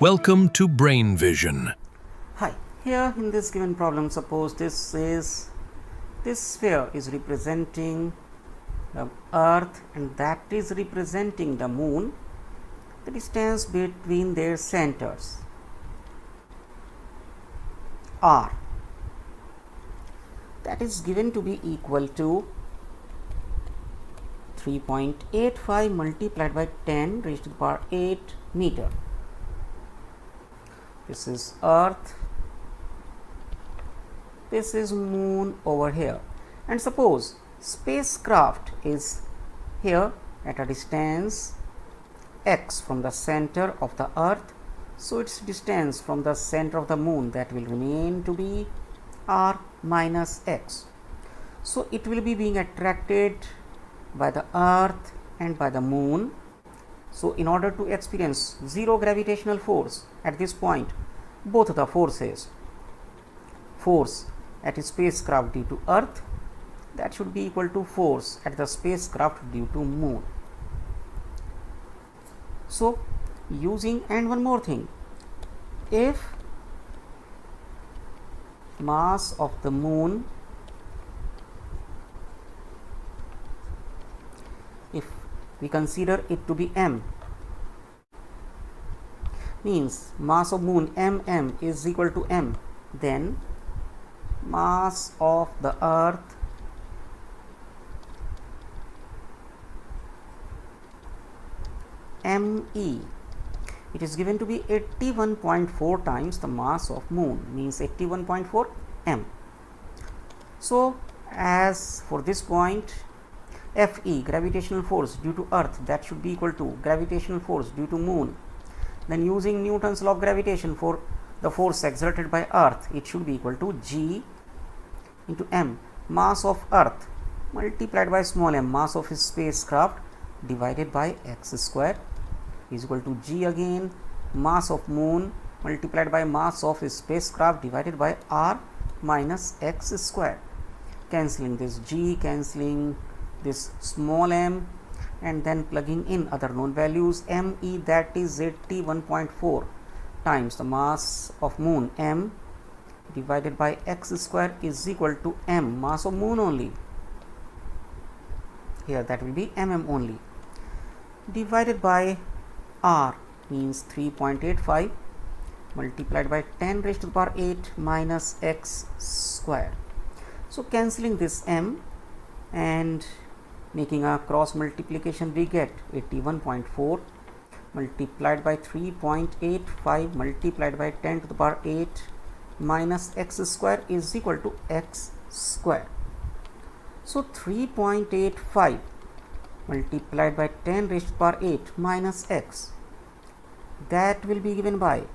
Welcome to Brain Vision. Hi, here in this given problem, suppose this sphere is representing the earth and that is representing the moon. The distance between their centers r, that is given to be equal to 3.85 multiplied by 10 raised to the power 8 meter. This is earth, this is moon over here, and suppose spacecraft is here at a distance x from the center of the earth, so its distance from the center of the moon, that will remain to be r minus x. So it will be being attracted by the earth and by the moon. So in order to experience zero gravitational force at this point, both the forces, force at a spacecraft due to earth, that should be equal to force at the spacecraft due to moon. So using, and one more thing, if mass of the moon, if we consider it to be m, means mass of moon mm is equal to m, then mass of the earth me, it is given to be 81.4 times the mass of moon, means 81.4 m. So as for this point, Fe, gravitational force due to earth, that should be equal to gravitational force due to moon. Then using Newton's law of gravitation for the force exerted by earth, it should be equal to g into m, mass of earth multiplied by small m, mass of his spacecraft, divided by x square, is equal to g again, mass of moon multiplied by mass of his spacecraft, divided by r minus x square. Cancelling this g, cancelling this small m, and then plugging in other known values, me, that is 81.4 times the mass of moon m, divided by x square, is equal to m, mass of moon only, here that will be only, divided by r, means 3.85 multiplied by 10 raised to the power 8 minus x square. So cancelling this m and making a cross multiplication, we get 81.4 multiplied by 3.85 multiplied by 10 to the power 8 minus x square is equal to x square. So 3.85 multiplied by 10 raised to the power 8 minus x, that will be given by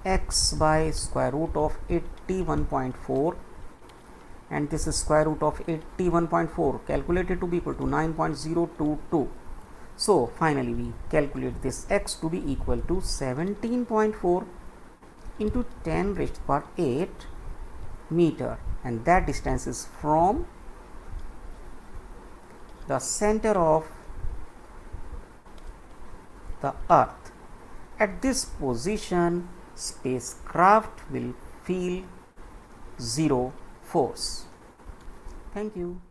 x by square root of 81.4, and this is square root of 81.4 calculated to be equal to 9.022. So finally we calculate this x to be equal to 17.4 into 10 raised to the power 8 meter, and that distance is from the center of the earth. At this position, spacecraft will feel zero force. Thank you.